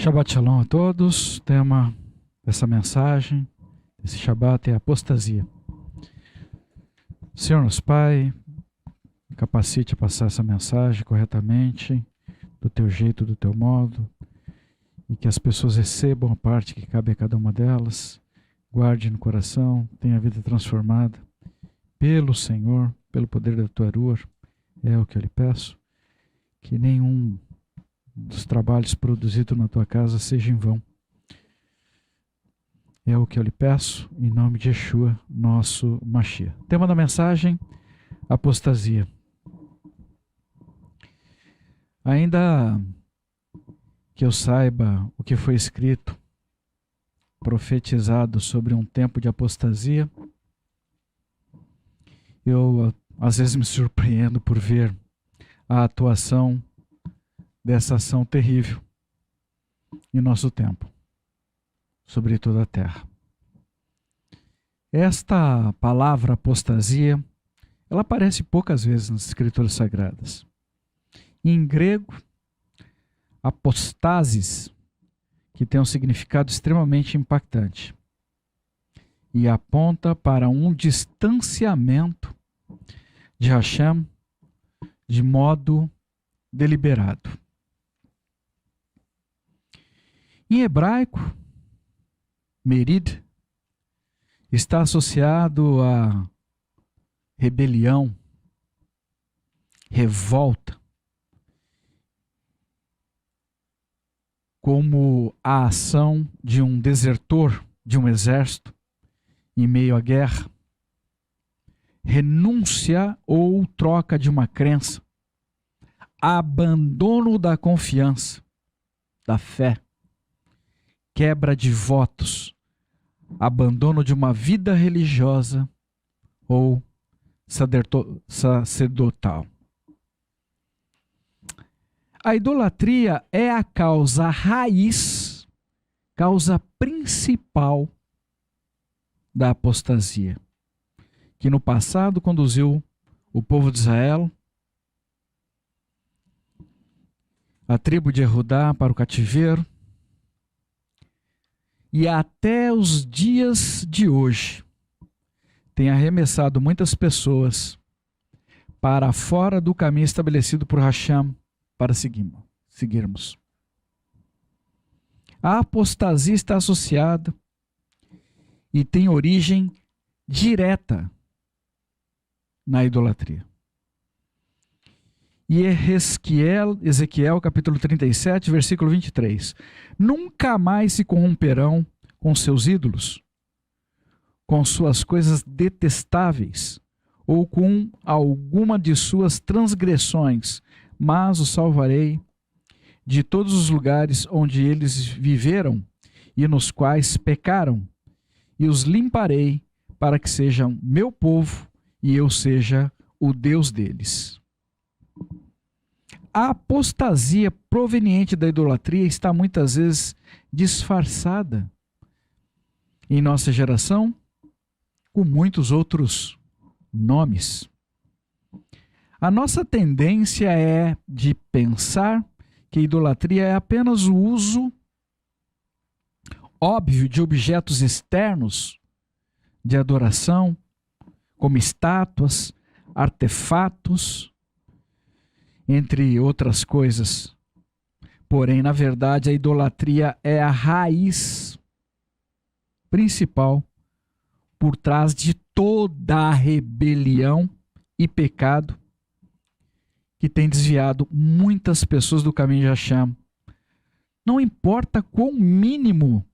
Shabbat Shalom a todos. O tema dessa mensagem, desse Shabbat, é apostasia. Senhor nosso Pai, capacite a passar essa mensagem corretamente, do teu jeito, do teu modo, e que as pessoas recebam a parte que cabe a cada uma delas, guarde no coração, tenha a vida transformada pelo Senhor, pelo poder da tua Ruach. É o que eu lhe peço, que nenhum dos trabalhos produzidos na tua casa seja em vão. É o que eu lhe peço, em nome de Yeshua, nosso Mashiach. Tema da mensagem: apostasia. Ainda que eu saiba o que foi escrito, profetizado sobre um tempo de apostasia, eu às vezes me surpreendo por ver a atuação dessa ação terrível em nosso tempo, sobre toda a terra. Esta palavra apostasia, ela aparece poucas vezes nas Escrituras Sagradas. Em grego, apostasis, que tem um significado extremamente impactante e aponta para um distanciamento de Hashem de modo deliberado. Em hebraico, merid está associado a rebelião, revolta, como a ação de um desertor de um exército em meio à guerra, renúncia ou troca de uma crença, abandono da confiança, da fé, quebra de votos, abandono de uma vida religiosa ou sacerdotal. A idolatria é a causa raiz, causa principal da apostasia, que no passado conduziu o povo de Israel, a tribo de Judá, para o cativeiro, e até os dias de hoje tem arremessado muitas pessoas para fora do caminho estabelecido por Hashem para seguirmos. A apostasia está associada e tem origem direta na idolatria. E Ezequiel capítulo 37, versículo 23. Nunca mais se corromperão com seus ídolos, com suas coisas detestáveis, ou com alguma de suas transgressões, mas os salvarei de todos os lugares onde eles viveram e nos quais pecaram, e os limparei para que sejam meu povo e eu seja o Deus deles. A apostasia proveniente da idolatria está muitas vezes disfarçada em nossa geração com muitos outros nomes. A nossa tendência é de pensar que a idolatria é apenas o uso óbvio de objetos externos de adoração, como estátuas, artefatos, entre outras coisas. Porém, na verdade, a idolatria é a raiz principal por trás de toda a rebelião e pecado que tem desviado muitas pessoas do caminho de Hashem. Não importa quão mínimo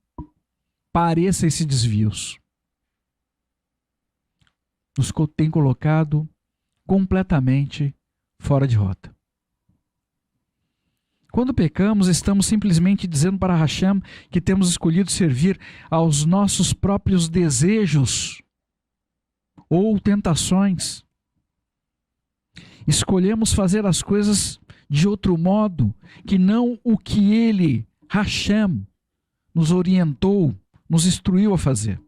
pareça esses desvios, nos tem colocado completamente fora de rota. Quando pecamos, estamos simplesmente dizendo para Hashem que temos escolhido servir aos nossos próprios desejos ou tentações. Escolhemos fazer as coisas de outro modo, que não o que Ele, Hashem, nos orientou, nos instruiu a fazer.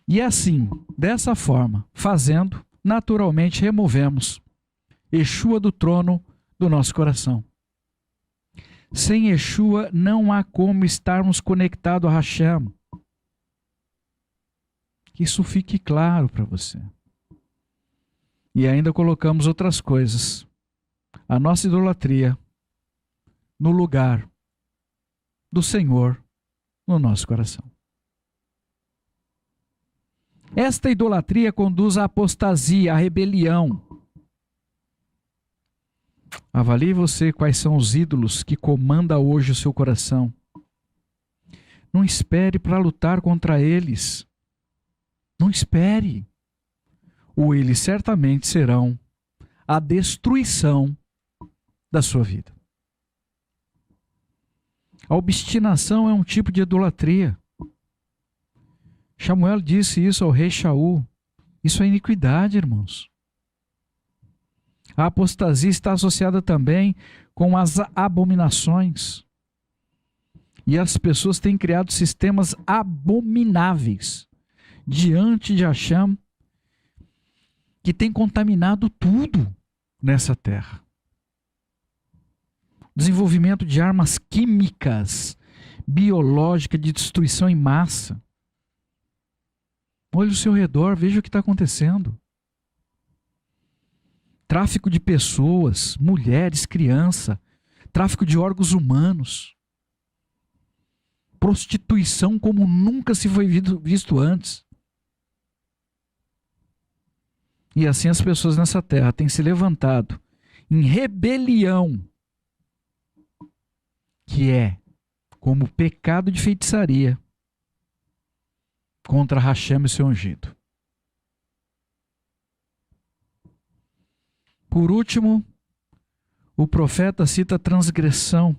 E assim, dessa forma, fazendo, naturalmente removemos Yeshua do trono do nosso coração. Sem Yeshua não há como estarmos conectados a Hashem. Que isso fique claro para você. E ainda colocamos outras coisas. A nossa idolatria no lugar do Senhor no nosso coração. Esta idolatria conduz à apostasia, à rebelião. Avalie você quais são os ídolos que comandam hoje o seu coração. Não espere para lutar contra eles. Não espere. Ou eles certamente serão a destruição da sua vida. A obstinação é um tipo de idolatria. Samuel disse isso ao rei Shaul. Isso é iniquidade, irmãos. A apostasia está associada também com as abominações. E as pessoas têm criado sistemas abomináveis diante de Hashem, que tem contaminado tudo nessa terra. Desenvolvimento de armas químicas, biológicas, de destruição em massa. Olhe ao seu redor, veja o que está acontecendo. Tráfico de pessoas, mulheres, crianças, tráfico de órgãos humanos, prostituição como nunca se foi visto antes. E assim as pessoas nessa terra têm se levantado em rebelião, que é como pecado de feitiçaria contra Hashem e seu ungido. Por último, o profeta cita a transgressão,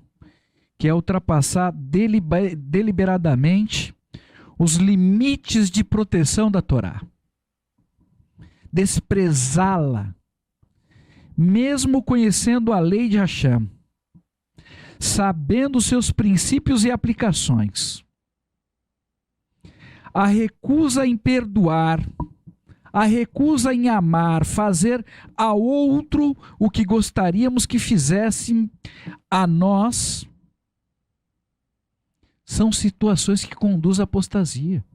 que é ultrapassar deliberadamente os limites de proteção da Torá. Desprezá-la, mesmo conhecendo a lei de Hashem, sabendo seus princípios e aplicações. A recusa em perdoar, a recusa em amar, fazer a outro o que gostaríamos que fizessem a nós, são situações que conduzem à apostasia.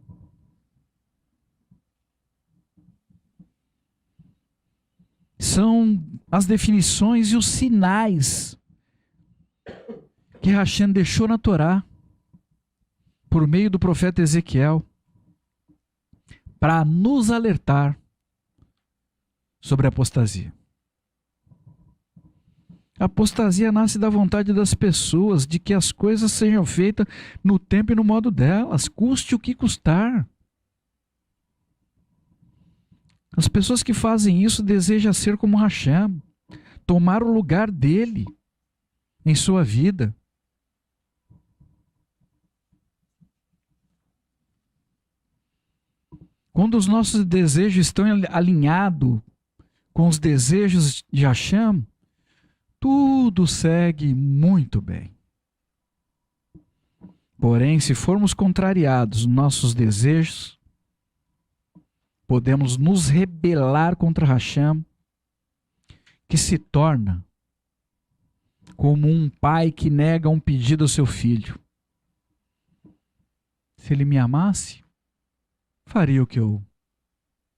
São as definições e os sinais que Hashem deixou na Torá, por meio do profeta Ezequiel, para nos alertar sobre a apostasia. A apostasia nasce da vontade das pessoas de que as coisas sejam feitas no tempo e no modo delas, custe o que custar. As pessoas que fazem isso desejam ser como Hashem, tomar o lugar dele em sua vida. Quando os nossos desejos estão alinhados com os desejos de Hashem, tudo segue muito bem. Porém, se formos contrariados nos nossos desejos, podemos nos rebelar contra Hashem, que se torna como um pai que nega um pedido ao seu filho. Se ele me amasse, faria o que eu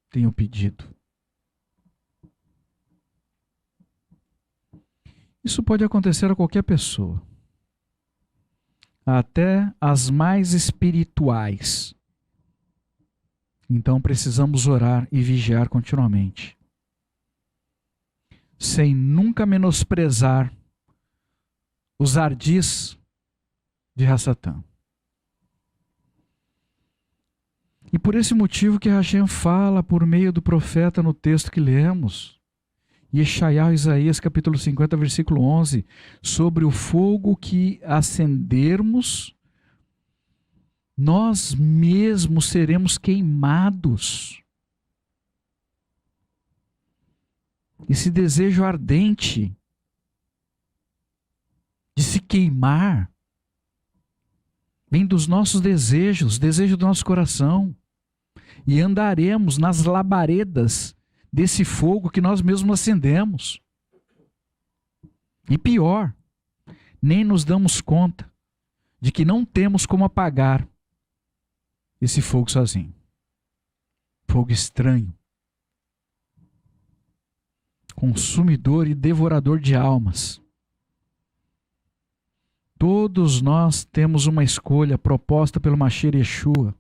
tenho pedido. Isso pode acontecer a qualquer pessoa, até as mais espirituais. Então precisamos orar e vigiar continuamente, sem nunca menosprezar os ardis de Hassatã. E por esse motivo que Hashem fala por meio do profeta no texto que lemos, Yeshayahu, Isaías capítulo 50, versículo 11, sobre o fogo que acendermos, nós mesmos seremos queimados. Esse desejo ardente de se queimar vem dos nossos desejos, desejo do nosso coração. E andaremos nas labaredas desse fogo que nós mesmos acendemos. E pior, nem nos damos conta de que não temos como apagar esse fogo sozinho. Fogo estranho, consumidor e devorador de almas. Todos nós temos uma escolha proposta pelo Mashiach Yeshua.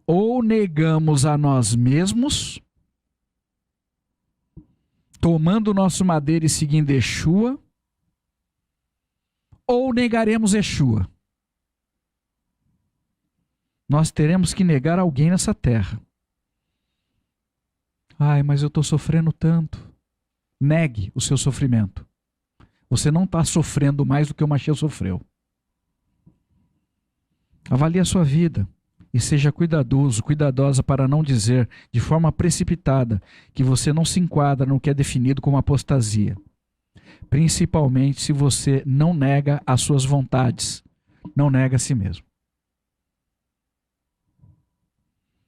Ou negamos a nós mesmos, tomando nosso madeiro e seguindo Yeshua, ou negaremos Yeshua. Nós teremos que negar alguém nessa terra. Ai, mas eu estou sofrendo tanto. Negue o seu sofrimento. Você não está sofrendo mais do que o Mashiach sofreu. Avalie a sua vida e seja cuidadoso, cuidadosa para não dizer de forma precipitada que você não se enquadra no que é definido como apostasia. Principalmente se você não nega as suas vontades, não nega a si mesmo.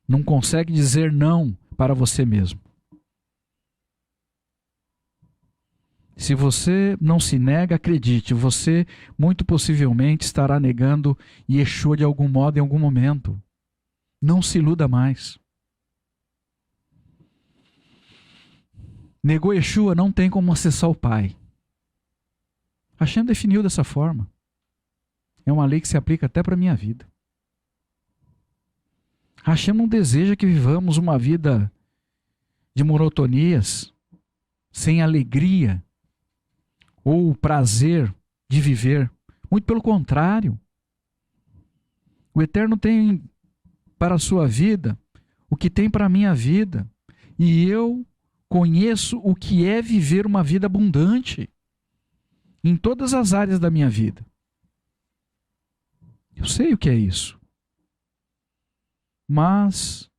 Não consegue dizer não para você mesmo. Se você não se nega, acredite, você muito possivelmente estará negando Yeshua de algum modo em algum momento. Não se iluda mais. Negou Yeshua, não tem como acessar o Pai. Hashem definiu dessa forma. É uma lei que se aplica até para a minha vida. Hashem não deseja que vivamos uma vida de monotonias, sem alegria ou prazer de viver. Muito pelo contrário. O Eterno tem para a sua vida o que tem para a minha vida. E eu conheço o que é viver uma vida abundante em todas as áreas da minha vida. Eu sei o que é isso. Mas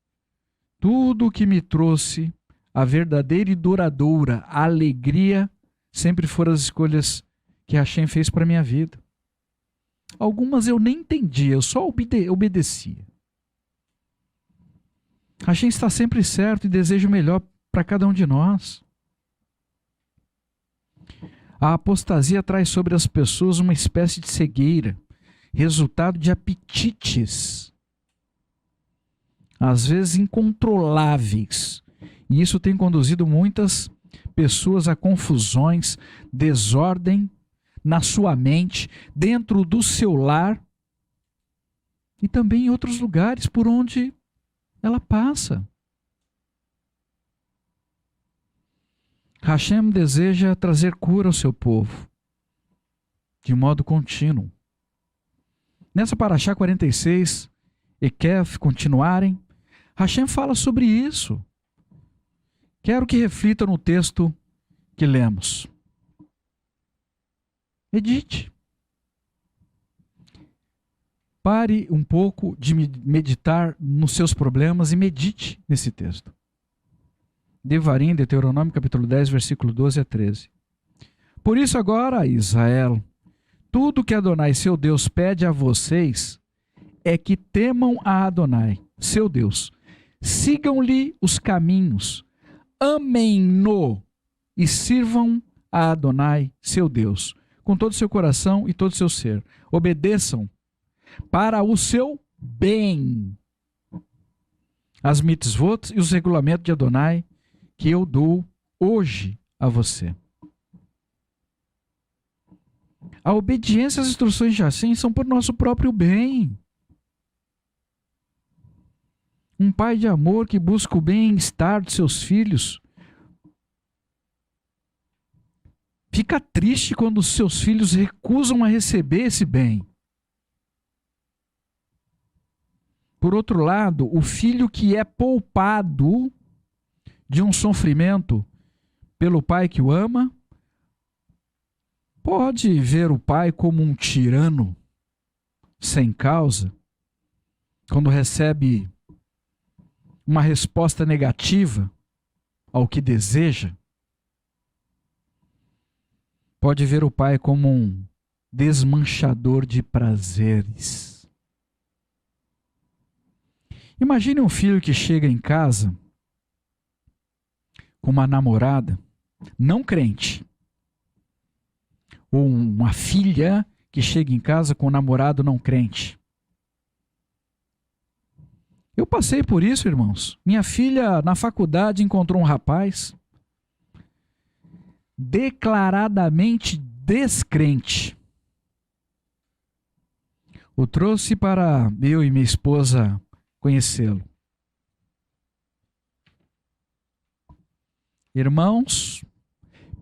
tudo o que me trouxe a verdadeira e duradoura alegria sempre foram as escolhas que Hashem fez para a minha vida. Algumas eu nem entendia, eu só obedecia. Hashem está sempre certo e deseja o melhor para cada um de nós. A apostasia traz sobre as pessoas uma espécie de cegueira, resultado de apetites, às vezes incontroláveis. E isso tem conduzido muitas pessoas a confusões, desordem na sua mente, dentro do seu lar e também em outros lugares por onde ela passa. Hashem deseja trazer cura ao seu povo, de modo contínuo. Nessa Parashá 46, Ekef, continuarem, Hashem fala sobre isso. Quero que reflita no texto que lemos. Medite. Pare um pouco de meditar nos seus problemas e medite nesse texto. Devarim, Deuteronômio, capítulo 10, versículo 12 a 13. Por isso agora, Israel, tudo que Adonai, seu Deus, pede a vocês é que temam a Adonai, seu Deus. Sigam-lhe os caminhos, amem-no e sirvam a Adonai, seu Deus, com todo o seu coração e todo o seu ser. Obedeçam para o seu bem as mitzvot e os regulamentos de Adonai que eu dou hoje a você. A obediência às instruções de Hashem são por nosso próprio bem. Um pai de amor que busca o bem-estar dos seus filhos fica triste quando os seus filhos recusam a receber esse bem. Por outro lado, o filho que é poupado de um sofrimento pelo pai que o ama, pode ver o pai como um tirano sem causa, quando recebe uma resposta negativa ao que deseja. Pode ver o pai como um desmanchador de prazeres. Imagine um filho que chega em casa com uma namorada não crente. ou uma filha que chega em casa com um namorado não crente. Eu passei por isso, irmãos. Minha filha, na faculdade, encontrou um rapaz declaradamente descrente. O trouxe para eu e minha esposa conhecê-lo. Irmãos,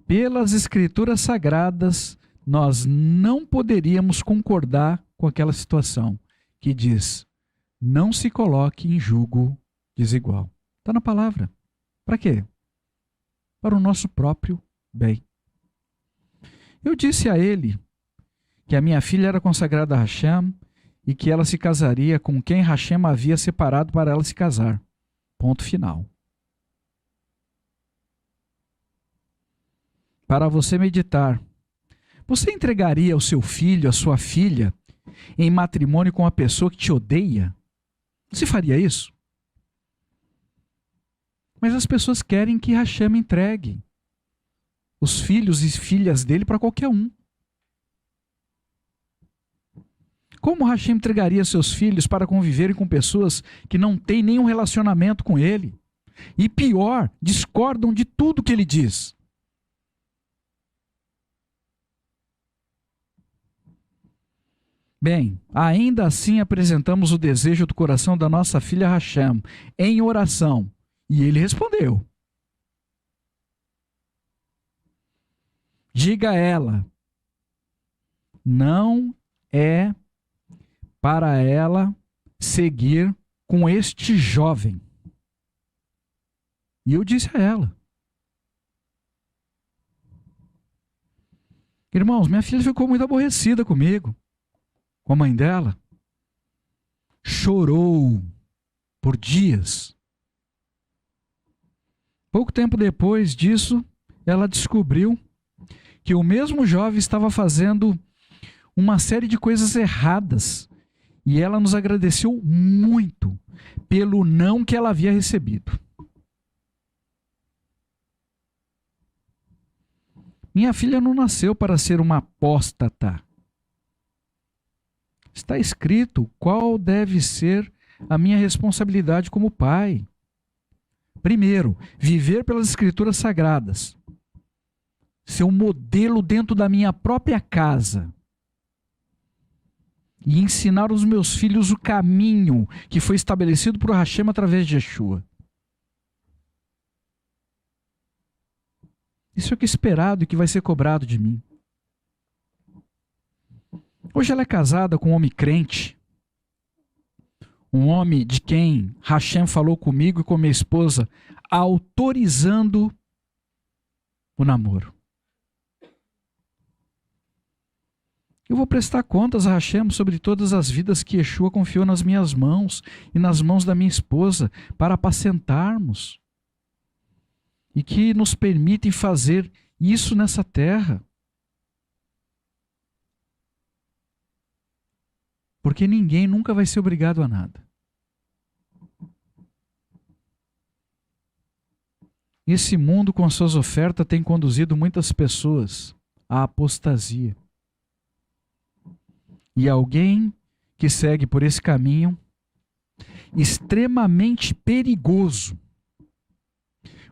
pelas Escrituras Sagradas, nós não poderíamos concordar com aquela situação que diz: não se coloque em julgo desigual. Está na palavra. Para quê? Para o nosso próprio bem. Eu disse a ele que a minha filha era consagrada a Hashem e que ela se casaria com quem Hashem havia separado para ela se casar. Ponto final. Para você meditar, você entregaria o seu filho, a sua filha, em matrimônio com uma pessoa que te odeia? Você faria isso? Mas as pessoas querem que Hashem entregue os filhos e filhas dele para qualquer um. Como Hashem entregaria seus filhos para conviverem com pessoas que não têm nenhum relacionamento com ele? E pior, discordam de tudo que ele diz. Bem, ainda assim apresentamos o desejo do coração da nossa filha Hashem em oração. E ele respondeu. Diga a ela, não é para ela seguir com este jovem. E eu disse a ela. Irmãos, minha filha ficou muito aborrecida comigo, com a mãe dela. Chorou por dias. Pouco tempo depois disso, ela descobriu que o mesmo jovem estava fazendo uma série de coisas erradas. E ela nos agradeceu muito pelo não que ela havia recebido. Minha filha não nasceu para ser uma apóstata. Está escrito qual deve ser a minha responsabilidade como pai. Primeiro, viver pelas Escrituras Sagradas. Ser um modelo dentro da minha própria casa. E ensinar aos meus filhos o caminho que foi estabelecido por Hashem através de Yeshua. Isso é o que é esperado e que vai ser cobrado de mim. Hoje ela é casada com um homem crente. Um homem de quem Hashem falou comigo e com minha esposa, autorizando o namoro. Eu vou prestar contas a Hashem sobre todas as vidas que Yeshua confiou nas minhas mãos e nas mãos da minha esposa para apacentarmos. E que nos permitem fazer isso nessa terra. Porque ninguém nunca vai ser obrigado a nada. Esse mundo com suas ofertas tem conduzido muitas pessoas à apostasia. E alguém que segue por esse caminho extremamente perigoso,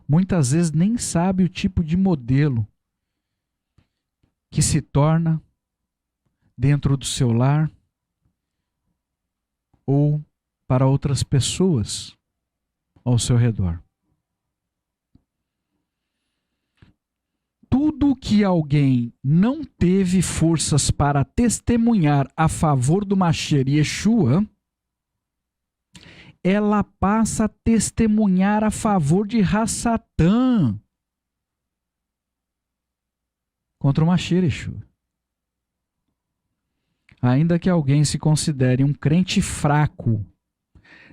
muitas vezes nem sabe o tipo de modelo que se torna dentro do seu lar ou para outras pessoas ao seu redor. Tudo que alguém não teve forças para testemunhar a favor do Mashiach Yeshua, ela passa a testemunhar a favor de Hassatã contra o Mashiach Yeshua. Ainda que alguém se considere um crente fraco,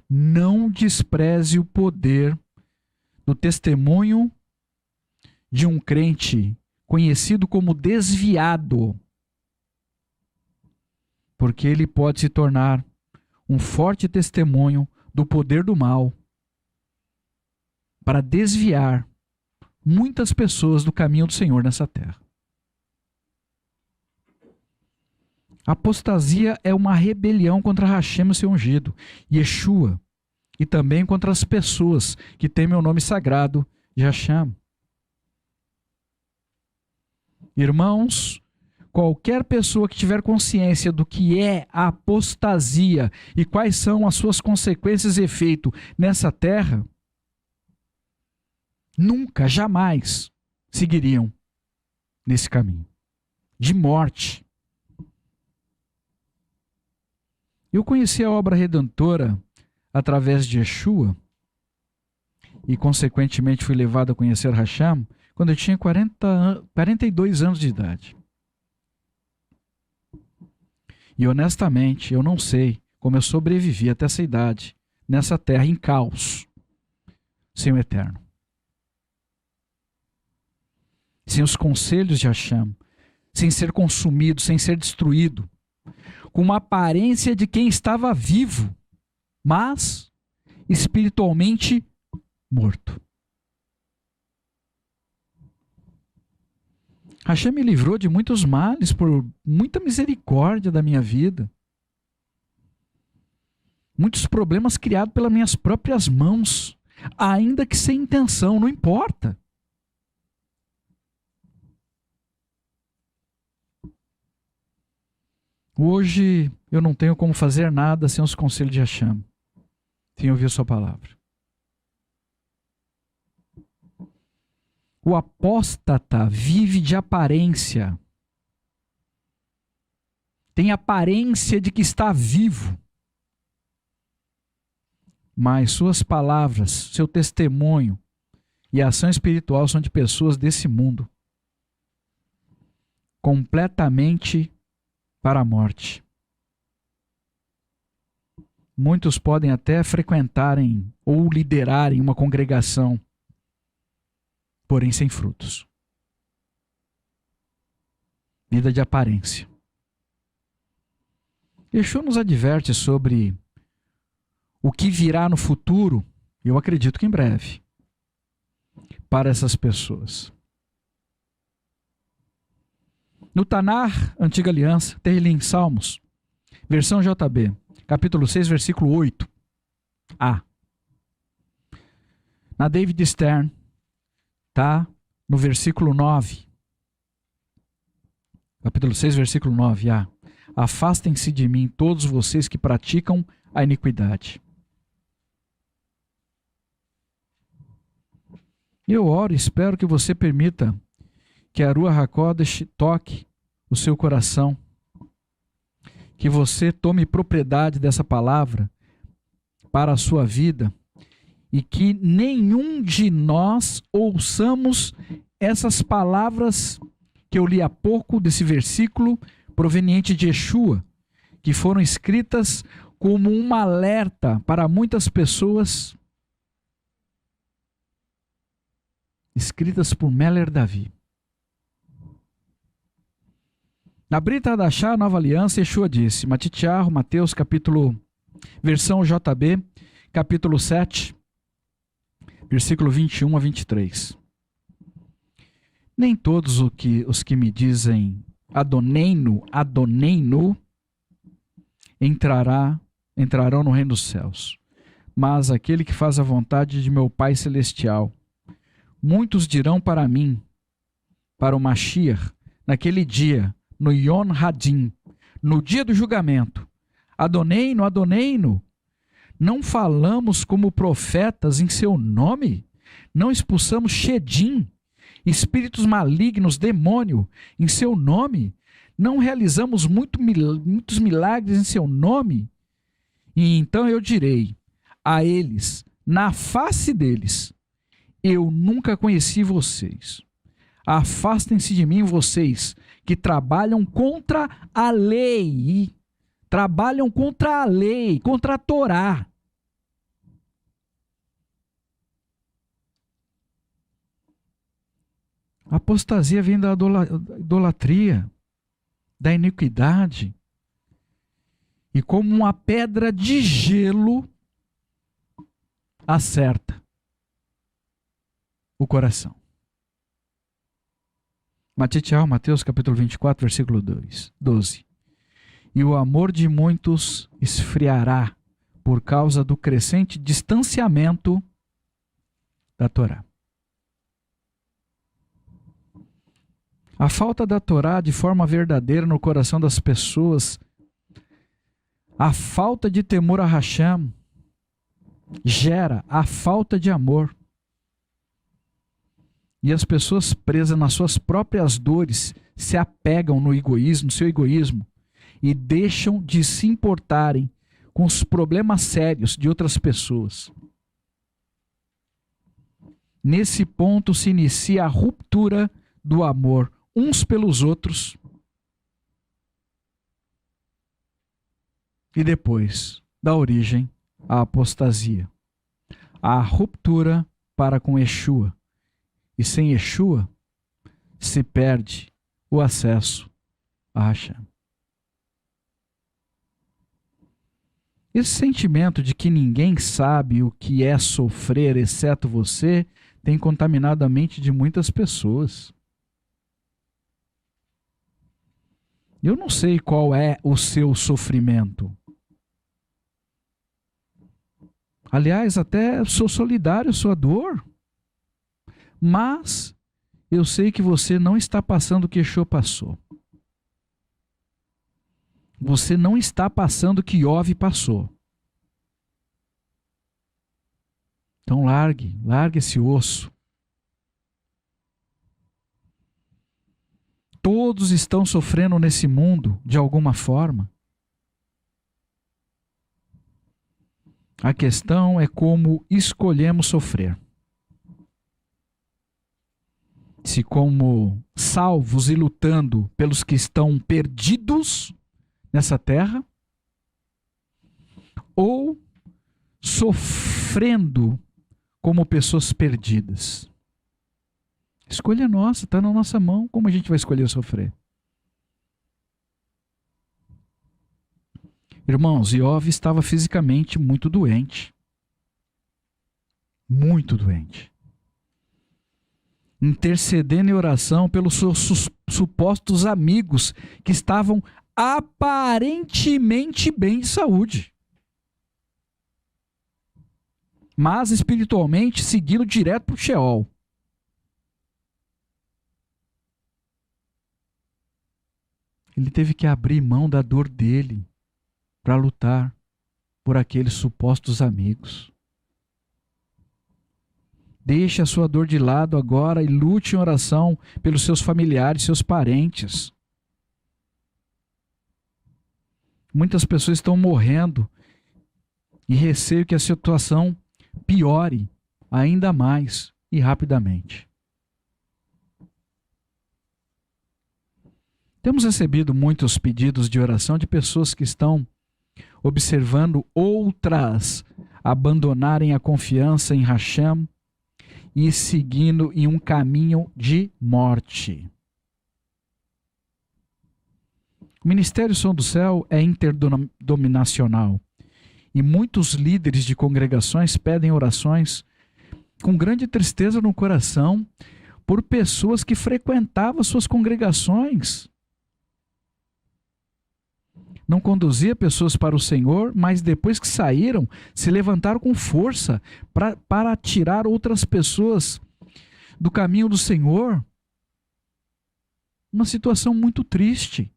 não despreze o poder do testemunho de um crente conhecido como desviado, porque ele pode se tornar um forte testemunho do poder do mal para desviar muitas pessoas do caminho do Senhor nessa terra. A apostasia é uma rebelião contra Hashem, o seu ungido, Yeshua, e também contra as pessoas que temem o nome sagrado de Hashem. Irmãos, qualquer pessoa que tiver consciência do que é a apostasia e quais são as suas consequências e efeito nessa terra, nunca, jamais seguiriam nesse caminho de morte. Eu conheci a obra redentora através de Yeshua e, consequentemente, fui levado a conhecer Hashem quando eu tinha 42 anos de idade. E, honestamente, eu não sei como eu sobrevivi até essa idade, nessa terra em caos, sem o Eterno. Sem os conselhos de Hashem, sem ser consumido, sem ser destruído, com uma aparência de quem estava vivo, mas espiritualmente morto. Hashem me livrou de muitos males por muita misericórdia da minha vida. Muitos problemas criados pelas minhas próprias mãos, ainda que sem intenção, não importa. Hoje eu não tenho como fazer nada sem os conselhos de Hashem, sem ouvir sua palavra. O apóstata vive de aparência. Tem aparência de que está vivo. Mas suas palavras, seu testemunho e ação espiritual são de pessoas desse mundo. Completamente para a morte. Muitos podem até frequentarem ou liderarem uma congregação, porém sem frutos. Vida de aparência. Yeshua nos adverte sobre o que virá no futuro, eu acredito que em breve, para essas pessoas. No Tanar, Antiga Aliança, Tehillim, Salmos, versão JB, capítulo 6, versículo 8a. Na David Stern, está no versículo 9. Capítulo 6, versículo 9a. Afastem-se de mim todos vocês que praticam a iniquidade. Eu oro e espero que você permita que a Ruach HaKodesh toque o seu coração, que você tome propriedade dessa palavra para a sua vida e que nenhum de nós ouçamos essas palavras que eu li há pouco desse versículo proveniente de Yeshua, que foram escritas como um alerta para muitas pessoas, escritas por Meller Davi. Na Brita Hadashah, Nova Aliança, Yeshua disse, Matitiahu, Mateus, versão JB, capítulo 7, versículo 21 a 23. Nem todos os que me dizem Adoneino, Adoneino, entrarão no reino dos céus, mas aquele que faz a vontade de meu Pai Celestial. Muitos dirão para mim, para o Mashiach, naquele dia, no Yom Hadin, no dia do julgamento, Adoneino, Adoneino, não falamos como profetas em seu nome? Não expulsamos Shedim, espíritos malignos, demônio, em seu nome? Não realizamos muitos milagres em seu nome? E então eu direi a eles, na face deles, eu nunca conheci vocês. Afastem-se de mim, vocês que trabalham contra a lei. Trabalham contra a lei, contra a Torá. A apostasia vem da idolatria, da iniquidade. E como uma pedra de gelo, acerta o coração. Matitiahu, Mateus capítulo 24, versículo 12. e o amor de muitos esfriará por causa do crescente distanciamento da Torá. A falta da Torá de forma verdadeira no coração das pessoas, a falta de temor a Hashem, gera a falta de amor. E as pessoas presas nas suas próprias dores se apegam no egoísmo, no seu egoísmo, e deixam de se importarem com os problemas sérios de outras pessoas. Nesse ponto se inicia a ruptura do amor uns pelos outros e depois dá origem à apostasia, à ruptura para com Yeshua. E sem Yeshua se perde o acesso a Hashem. Esse sentimento de que ninguém sabe o que é sofrer exceto você tem contaminado a mente de muitas pessoas. Eu não sei qual é o seu sofrimento. Aliás, até sou solidário à sua dor. Mas eu sei que você não está passando o que Yeshua passou. Você não está passando o que Iov passou. Então largue esse osso. Todos estão sofrendo nesse mundo de alguma forma. A questão é como escolhemos sofrer. Se como salvos e lutando pelos que estão perdidos nessa terra, ou sofrendo como pessoas perdidas. Escolha nossa, está na nossa mão. Como a gente vai escolher sofrer? Irmãos, Iov estava fisicamente muito doente. Muito doente. Intercedendo em oração pelos seus supostos amigos que estavam aparentemente bem de saúde, mas espiritualmente seguindo direto para o Sheol. Ele teve que abrir mão da dor dele para lutar por aqueles supostos amigos. Deixe a sua dor de lado agora e lute em oração pelos seus familiares, seus parentes. Muitas pessoas estão morrendo e receio que a situação piore ainda mais e rapidamente. Temos recebido muitos pedidos de oração de pessoas que estão observando outras abandonarem a confiança em Hashem e seguindo em um caminho de morte. O Ministério Som do Céu é interdominacional e muitos líderes de congregações pedem orações com grande tristeza no coração por pessoas que frequentavam suas congregações. Não conduzia pessoas para o Senhor, mas depois que saíram, se levantaram com força para tirar outras pessoas do caminho do Senhor. Uma situação muito triste.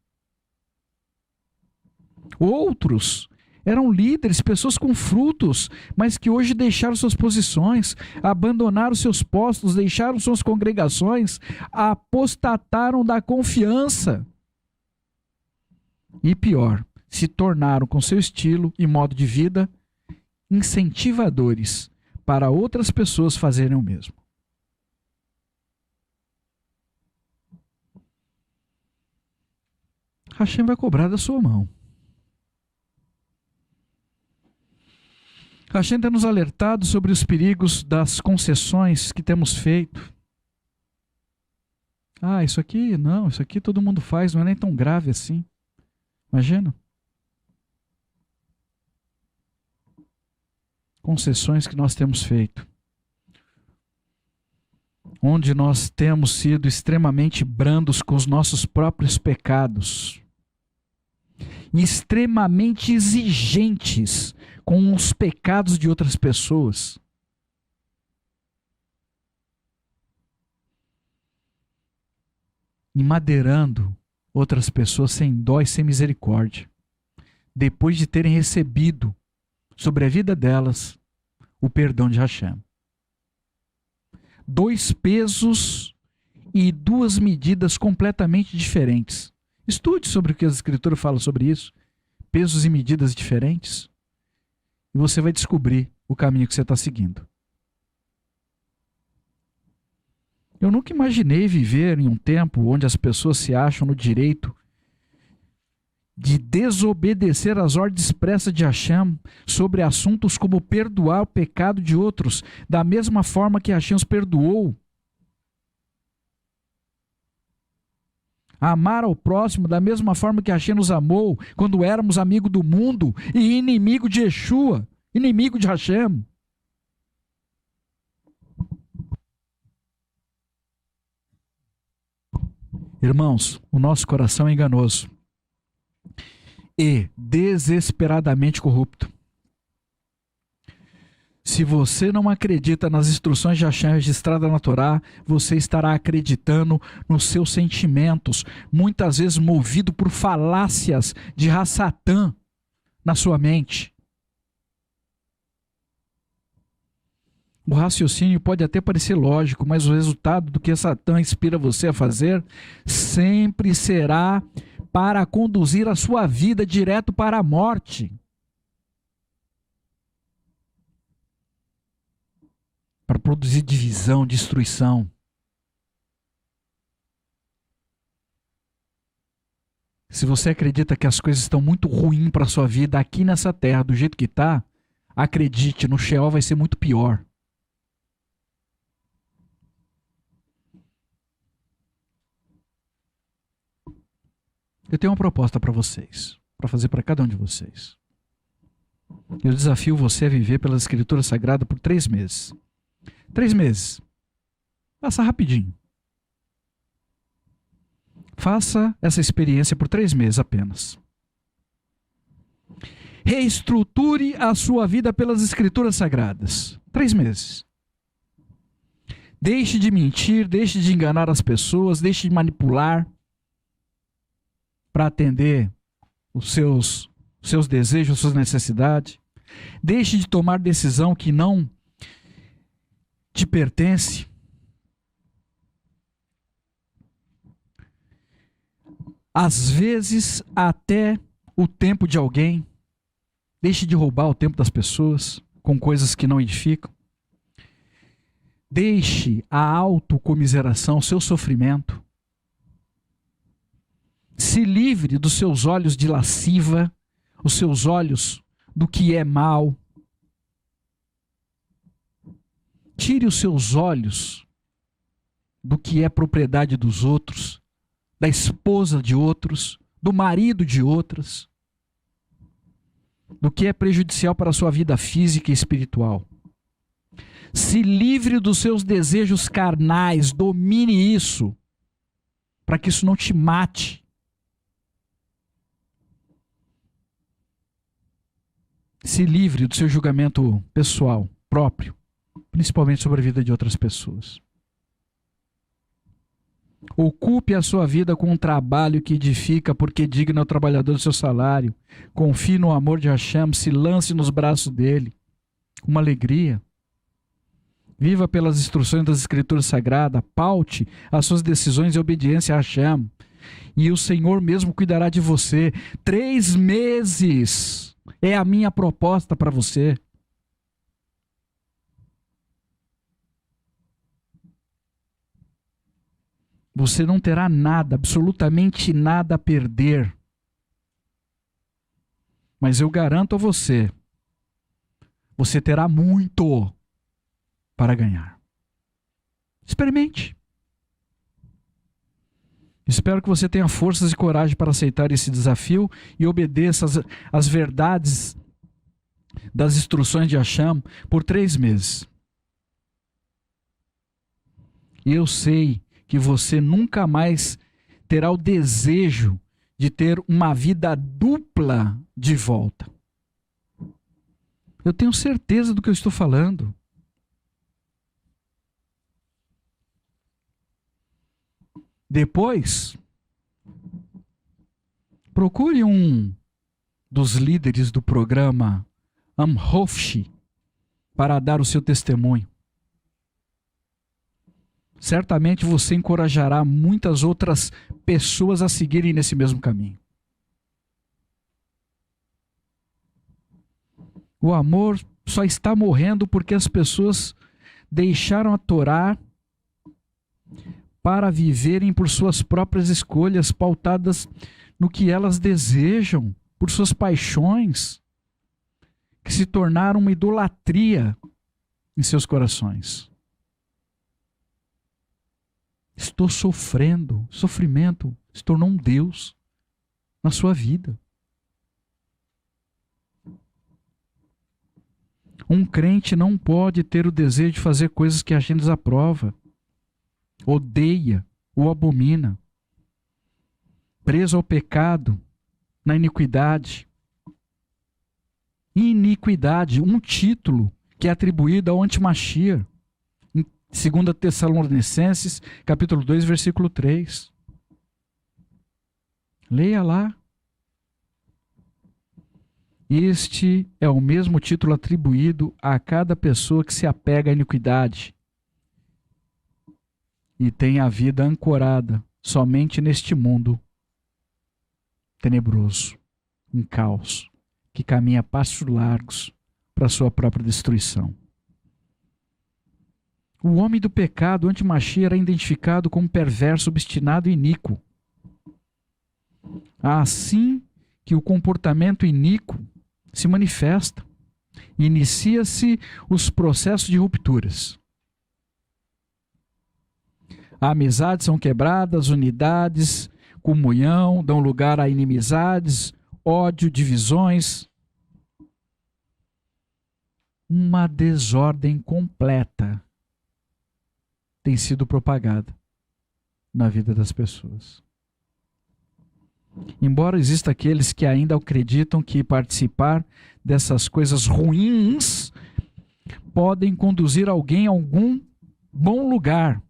Outros eram líderes, pessoas com frutos, mas que hoje deixaram suas posições, abandonaram seus postos, deixaram suas congregações, apostataram da confiança. E pior, se tornaram com seu estilo e modo de vida incentivadores para outras pessoas fazerem o mesmo. Hashem vai cobrar da sua mão. Hashem tem nos alertado sobre os perigos das concessões que temos feito. Ah, isso aqui todo mundo faz, não é nem tão grave assim. Imagina. Concessões que nós temos feito. Onde nós temos sido extremamente brandos com os nossos próprios pecados. e extremamente exigentes com os pecados de outras pessoas. E madeirando outras pessoas sem dó e sem misericórdia, depois de terem recebido sobre a vida delas o perdão de Hashem. 2 pesos e 2 medidas completamente diferentes. Estude sobre o que as Escrituras falam sobre isso. Pesos e medidas diferentes. E você vai descobrir o caminho que você está seguindo. Eu nunca imaginei viver em um tempo onde as pessoas se acham no direito de desobedecer às ordens expressas de Hashem sobre assuntos como perdoar o pecado de outros, da mesma forma que Hashem os perdoou. Amar ao próximo da mesma forma que Hashem nos amou quando éramos amigo do mundo e inimigo de Yeshua, inimigo de Hashem. Irmãos, o nosso coração é enganoso e desesperadamente corrupto. Se você não acredita nas instruções de Hashem registradas na Torá, você estará acreditando nos seus sentimentos, muitas vezes movido por falácias de Hassatã na sua mente. O raciocínio pode até parecer lógico, mas o resultado do que Satã inspira você a fazer sempre será para conduzir a sua vida direto para a morte. Para produzir divisão, destruição. Se você acredita que as coisas estão muito ruins para a sua vida aqui nessa terra, do jeito que está, acredite, no Sheol vai ser muito pior. Eu tenho uma proposta para vocês, para fazer para cada um de vocês. Eu desafio você a viver pela Escritura Sagrada por 3 meses. 3 meses. Passa rapidinho. Faça essa experiência por 3 meses apenas. Reestruture a sua vida pelas Escrituras Sagradas. 3 meses. Deixe de mentir, deixe de enganar as pessoas, deixe de manipular para atender os seus desejos, suas necessidades. Deixe de tomar decisão que não te pertence. Às vezes, até o tempo de alguém. Deixe de roubar o tempo das pessoas com coisas que não edificam. Deixe a autocomiseração, o seu sofrimento. Se livre dos seus olhos de lasciva, os seus olhos do que é mal. Tire os seus olhos do que é propriedade dos outros, da esposa de outros, do marido de outras, do que é prejudicial para a sua vida física e espiritual. Se livre dos seus desejos carnais, domine isso, para que isso não te mate. Se livre do seu julgamento pessoal, próprio, principalmente sobre a vida de outras pessoas. Ocupe a sua vida com um trabalho que edifica, porque digno é o trabalhador do seu salário. Confie no amor de Hashem, se lance nos braços dele, com uma alegria. Viva pelas instruções das Escrituras Sagradas, paute as suas decisões em obediência a Hashem, e o Senhor mesmo cuidará de você. 3 meses é a minha proposta para você. Você não terá nada, absolutamente nada a perder. Mas eu garanto a você, você terá muito para ganhar. Experimente. Espero que você tenha forças e coragem para aceitar esse desafio e obedeça às verdades das instruções de Hashem por 3 meses. E eu sei que você nunca mais terá o desejo de ter uma vida dupla de volta. Eu tenho certeza do que eu estou falando. Depois, procure um dos líderes do programa Amhofshi para dar o seu testemunho. Certamente você encorajará muitas outras pessoas a seguirem nesse mesmo caminho. O amor só está morrendo porque as pessoas deixaram a Torá para viverem por suas próprias escolhas, pautadas no que elas desejam, por suas paixões, que se tornaram uma idolatria em seus corações. Estou sofrendo, sofrimento se tornou um Deus na sua vida. Um crente não pode ter o desejo de fazer coisas que a gente desaprova, odeia ou abomina, preso ao pecado, na iniquidade. Iniquidade, um título que é atribuído ao Antimachia, em 2 Tessalonicenses, capítulo 2, versículo 3. Leia lá. Este é o mesmo título atribuído a cada pessoa que se apega à iniquidade e tem a vida ancorada somente neste mundo tenebroso, em caos, que caminha a passos largos para a sua própria destruição. O homem do pecado, Antimachia, era identificado como perverso, obstinado e iníquo. Assim que o comportamento iníquo se manifesta, inicia-se os processos de rupturas. Amizades são quebradas, unidades, comunhão, dão lugar a inimizades, ódio, divisões. Uma desordem completa tem sido propagada na vida das pessoas. Embora existam aqueles que ainda acreditam que participar dessas coisas ruins podem conduzir alguém a algum bom lugar,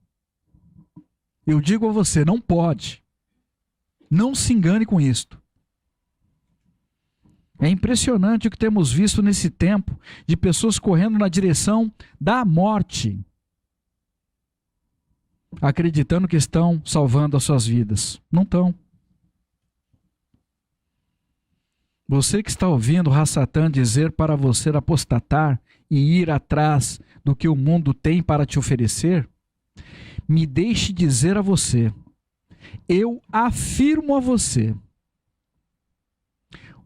eu digo a você, não pode. Não se engane com isto. É impressionante o que temos visto nesse tempo de pessoas correndo na direção da morte, acreditando que estão salvando as suas vidas. Não estão. Você que está ouvindo o Hassatan dizer para você apostatar e ir atrás do que o mundo tem para te oferecer, me deixe dizer a você, eu afirmo a você,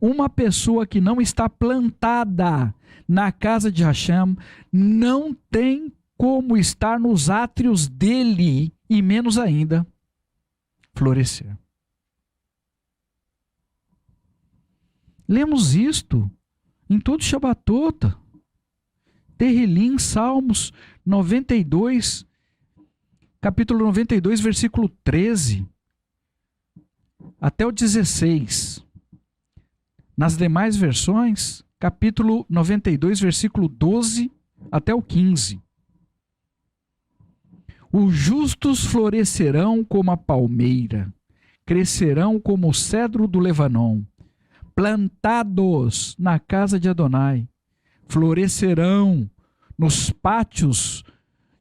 uma pessoa que não está plantada na casa de Hashem não tem como estar nos átrios dele e menos ainda florescer. Lemos isto em todo Shabbatot, Terrilim, Salmos 92, capítulo 92, versículo 13, até o 16. Nas demais versões, capítulo 92, versículo 12 até o 15. Os justos florescerão como a palmeira, crescerão como o cedro do Lebanon, plantados na casa de Adonai, florescerão nos pátios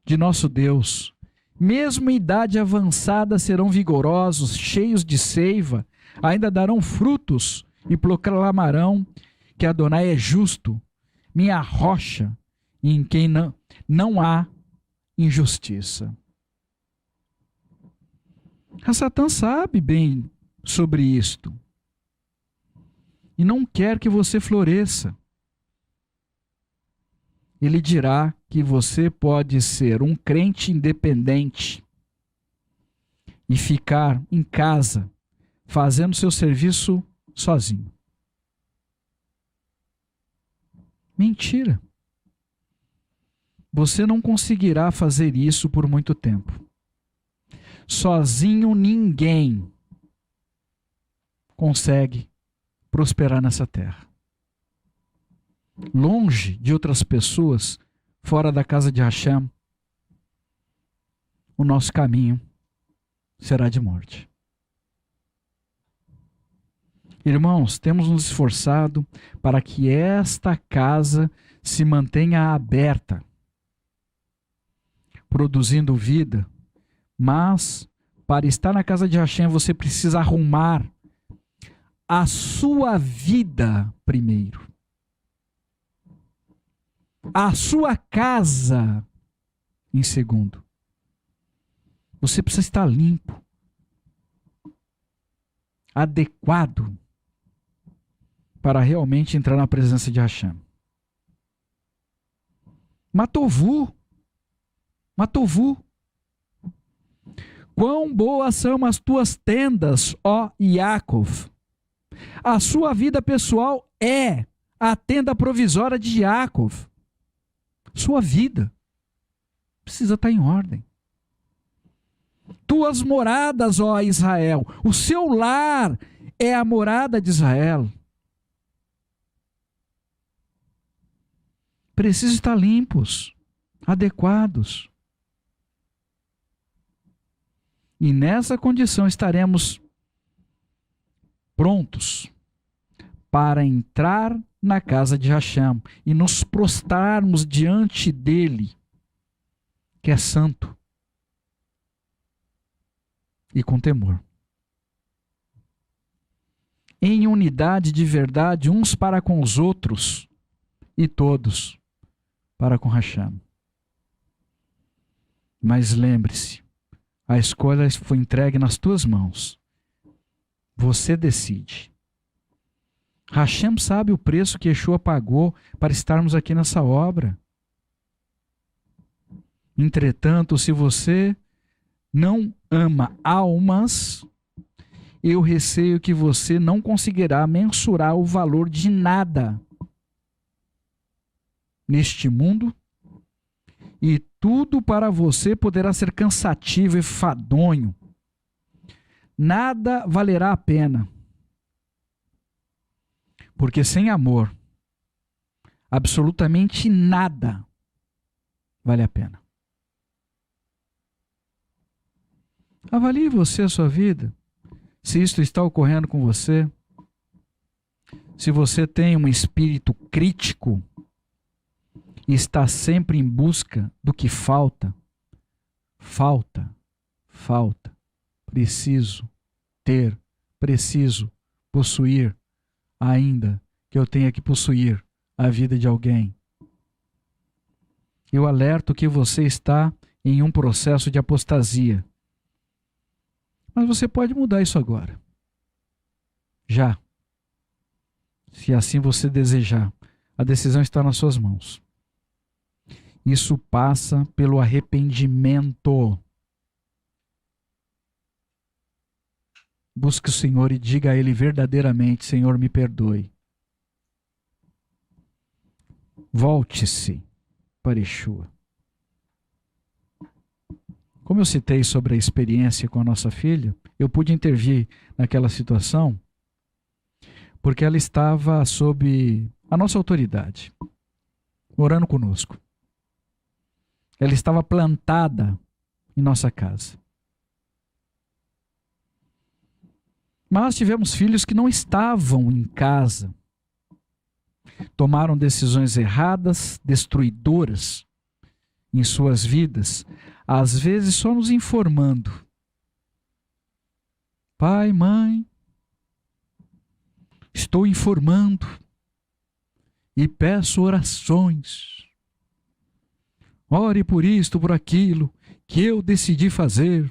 de nosso Deus. Mesmo em idade avançada serão vigorosos, cheios de seiva, ainda darão frutos e proclamarão que Adonai é justo, minha rocha, em quem não há injustiça. Satã sabe bem sobre isto e não quer que você floresça. Ele dirá que você pode ser um crente independente e ficar em casa fazendo seu serviço sozinho. Mentira. Você não conseguirá fazer isso por muito tempo. Sozinho ninguém consegue prosperar nessa terra. Longe de outras pessoas, fora da casa de Hashem, o nosso caminho será de morte. Irmãos, temos nos esforçado para que esta casa se mantenha aberta, produzindo vida, mas para estar na casa de Hashem você precisa arrumar a sua vida primeiro. A sua casa em segundo. Você precisa estar limpo, adequado para realmente entrar na presença de Hashem. Matovu. Quão boas são as tuas tendas, ó Yaakov. A sua vida pessoal é a tenda provisória de Yaakov. Sua vida precisa estar em ordem. Tuas moradas, ó Israel, o seu lar é a morada de Israel. Precisam estar limpos, adequados. E nessa condição estaremos prontos para entrar na casa de Hashem e nos prostrarmos diante dele, que é santo, e com temor. Em unidade de verdade, uns para com os outros e todos para com Hashem. Mas lembre-se, a escolha foi entregue nas tuas mãos. Você decide. Hashem sabe o preço que Yeshua pagou para estarmos aqui nessa obra. Entretanto, se você não ama almas, eu receio que você não conseguirá mensurar o valor de nada neste mundo, e tudo para você poderá ser cansativo e fadonho. Nada valerá a pena. Porque sem amor, absolutamente nada vale a pena. Avalie você a sua vida, se isto está ocorrendo com você, se você tem um espírito crítico e está sempre em busca do que falta, preciso ter, preciso possuir, ainda que eu tenha que possuir a vida de alguém. Eu alerto que você está em um processo de apostasia. Mas você pode mudar isso agora. Já. Se assim você desejar. A decisão está nas suas mãos. Isso passa pelo arrependimento. Busque o Senhor e diga a Ele verdadeiramente: Senhor, me perdoe. Volte-se para Yeshua. Como eu citei sobre a experiência com a nossa filha, eu pude intervir naquela situação porque ela estava sob a nossa autoridade, morando conosco. Ela estava plantada em nossa casa. Mas tivemos filhos que não estavam em casa. Tomaram decisões erradas, destruidoras em suas vidas, às vezes só nos informando. Pai, mãe, estou informando e peço orações. Ore por isto, por aquilo que eu decidi fazer.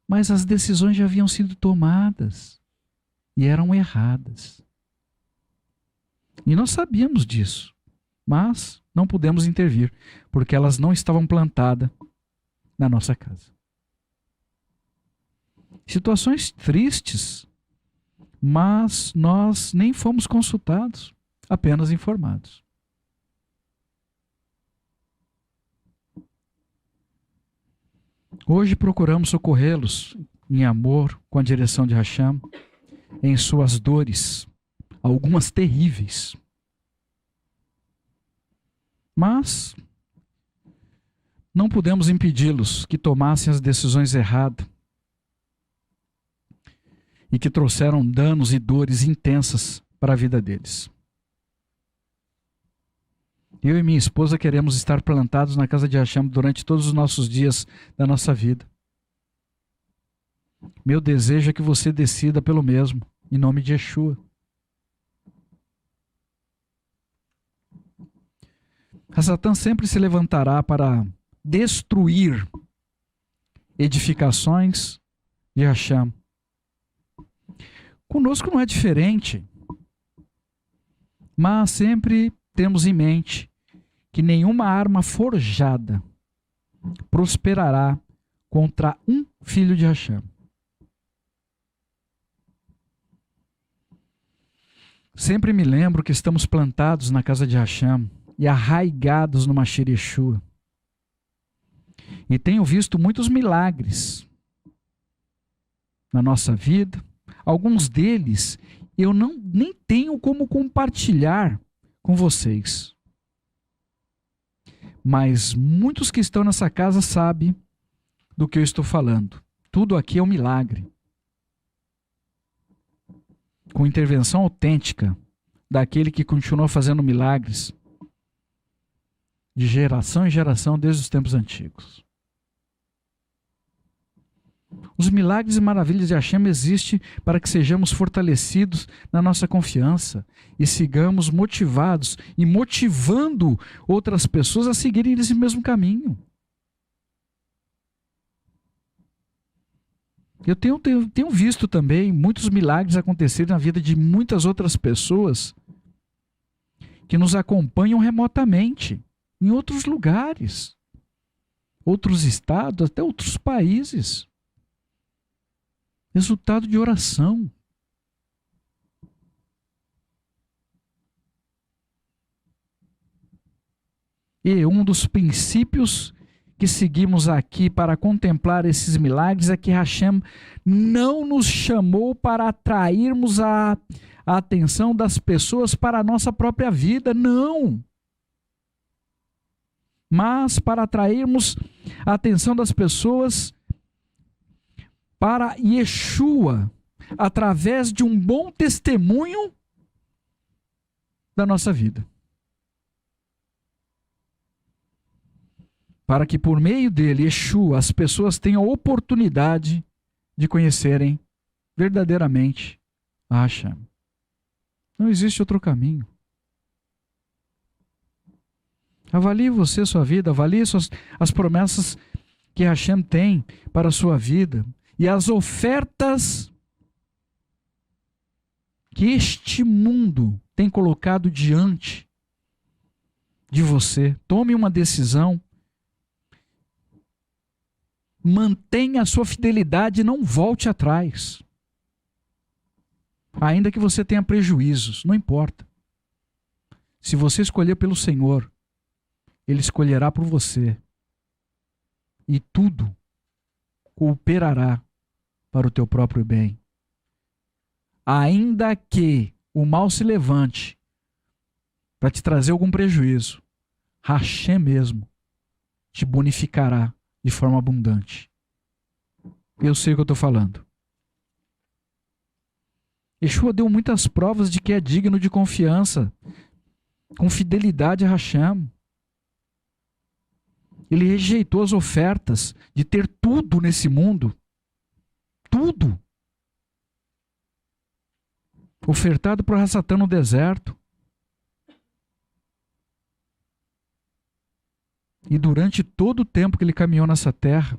Mas as decisões já haviam sido tomadas e eram erradas. E nós sabíamos disso, mas não pudemos intervir, porque elas não estavam plantadas na nossa casa. Situações tristes, mas nós nem fomos consultados, apenas informados. Hoje procuramos socorrê-los em amor com a direção de Hashem, em suas dores, algumas terríveis. Mas não pudemos impedi-los que tomassem as decisões erradas e que trouxeram danos e dores intensas para a vida deles. Eu e minha esposa queremos estar plantados na casa de Hashem durante todos os nossos dias da nossa vida. Meu desejo é que você decida pelo mesmo, em nome de Yeshua. Satã sempre se levantará para destruir edificações de Hashem. Conosco não é diferente, mas sempre temos em mente que nenhuma arma forjada prosperará contra um filho de Hashem. Sempre me lembro que estamos plantados na casa de Hashem e arraigados no Mashiach Yeshua. E tenho visto muitos milagres na nossa vida. Alguns deles eu nem tenho como compartilhar com vocês. Mas muitos que estão nessa casa sabem do que eu estou falando. Tudo aqui é um milagre. Com intervenção autêntica daquele que continuou fazendo milagres de geração em geração desde os tempos antigos. Os milagres e maravilhas de Hashem existem para que sejamos fortalecidos na nossa confiança e sigamos motivados e motivando outras pessoas a seguirem esse mesmo caminho. Eu tenho visto também muitos milagres acontecerem na vida de muitas outras pessoas que nos acompanham remotamente, em outros lugares, outros estados, até outros países. Resultado de oração. E um dos princípios que seguimos aqui para contemplar esses milagres é que Hashem não nos chamou para atrairmos a atenção das pessoas para a nossa própria vida, não. Mas para atrairmos a atenção das pessoas para Yeshua, através de um bom testemunho da nossa vida. Para que por meio dele, Yeshua, as pessoas tenham a oportunidade de conhecerem verdadeiramente a Hashem. Não existe outro caminho. Avalie você sua vida, avalie as promessas que Hashem tem para a sua vida e as ofertas que este mundo tem colocado diante de você. Tome uma decisão. Mantenha a sua fidelidade e não volte atrás. Ainda que você tenha prejuízos, não importa. Se você escolher pelo Senhor, Ele escolherá por você. E tudo cooperará para o teu próprio bem. Ainda que o mal se levante para te trazer algum prejuízo, Hashem mesmo te bonificará de forma abundante. Eu sei o que eu estou falando. Yeshua deu muitas provas de que é digno de confiança, com fidelidade a Hashem. Ele rejeitou as ofertas de ter tudo nesse mundo. Tudo. Ofertado por Satã no deserto. E durante todo o tempo que ele caminhou nessa terra,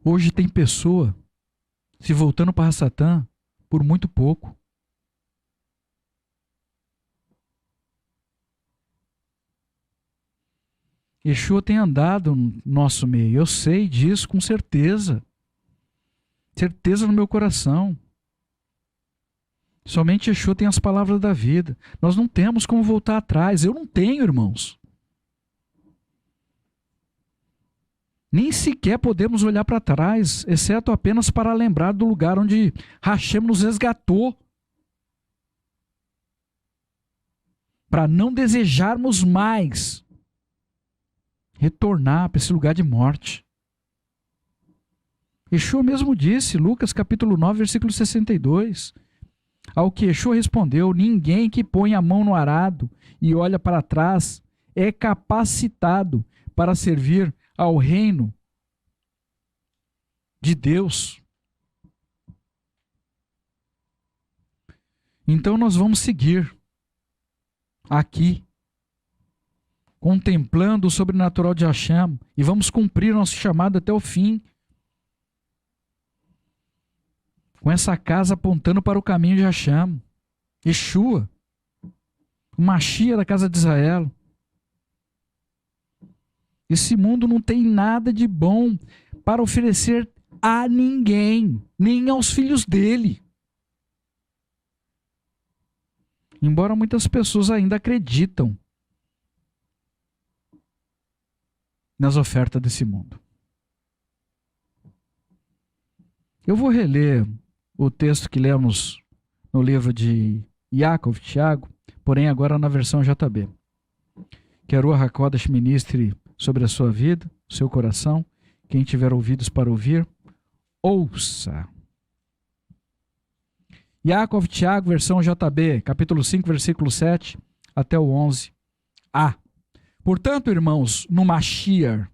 hoje tem pessoa se voltando para Satã por muito pouco. Yeshua tem andado no nosso meio, eu sei disso com certeza. Certeza no meu coração. Somente Yeshua tem as palavras da vida. Nós não temos como voltar atrás. Eu não tenho, irmãos. Nem sequer podemos olhar para trás, exceto apenas para lembrar do lugar onde Hashem nos resgatou. Para não desejarmos mais retornar para esse lugar de morte. Yeshua mesmo disse, Lucas capítulo 9, versículo 62. Ao que Yeshua respondeu, ninguém que põe a mão no arado e olha para trás é capacitado para servir ao reino de Deus. Então nós vamos seguir aqui, contemplando o sobrenatural de Hashem, e vamos cumprir nosso chamado até o fim, com essa casa apontando para o caminho de Hashem, Yeshua, o Mashiach da casa de Israel. Esse mundo não tem nada de bom para oferecer a ninguém, nem aos filhos dele. Embora muitas pessoas ainda acreditam nas ofertas desse mundo. Eu vou reler o texto que lemos no livro de Yaakov, Tiago, porém agora na versão JB. Que a Ruach HaKodesh ministre sobre a sua vida, seu coração. Quem tiver ouvidos para ouvir, ouça. Yaakov, Tiago, versão JB, capítulo 5, versículo 7 até o 11a. Portanto, irmãos, no Mashiach,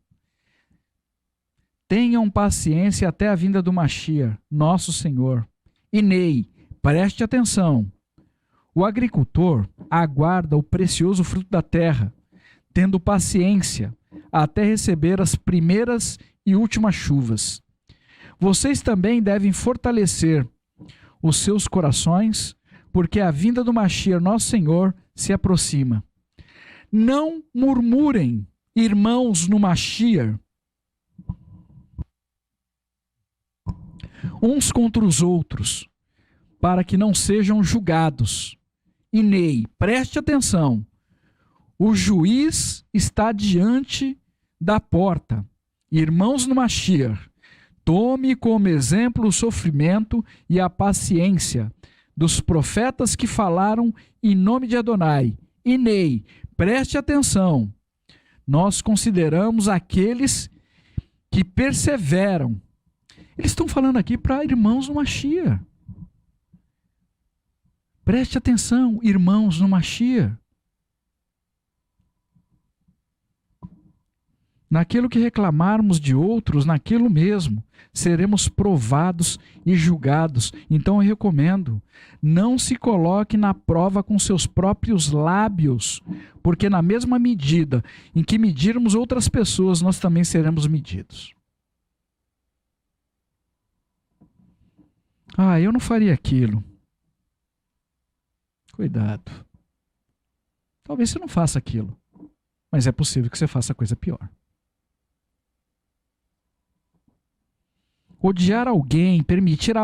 tenham paciência até a vinda do Mashiach, nosso Senhor. E Ney, preste atenção. O agricultor aguarda o precioso fruto da terra, tendo paciência até receber as primeiras e últimas chuvas. Vocês também devem fortalecer os seus corações, porque a vinda do Mashiach, nosso Senhor, se aproxima. Não murmurem, irmãos, no Mashiach, uns contra os outros, para que não sejam julgados. E Ney, preste atenção, o juiz está diante da porta. Irmãos no Mashiach, tome como exemplo o sofrimento e a paciência dos profetas que falaram em nome de Adonai. E Ney, preste atenção, nós consideramos aqueles que perseveram. Eles estão falando aqui para irmãos no Mashiach. Preste atenção, irmãos no Mashiach. Naquilo que reclamarmos de outros, naquilo mesmo, seremos provados e julgados. Então eu recomendo, não se coloque na prova com seus próprios lábios, porque na mesma medida em que medirmos outras pessoas, nós também seremos medidos. Ah, eu não faria aquilo. Cuidado. Talvez você não faça aquilo, mas é possível que você faça coisa pior. Odiar alguém, permitir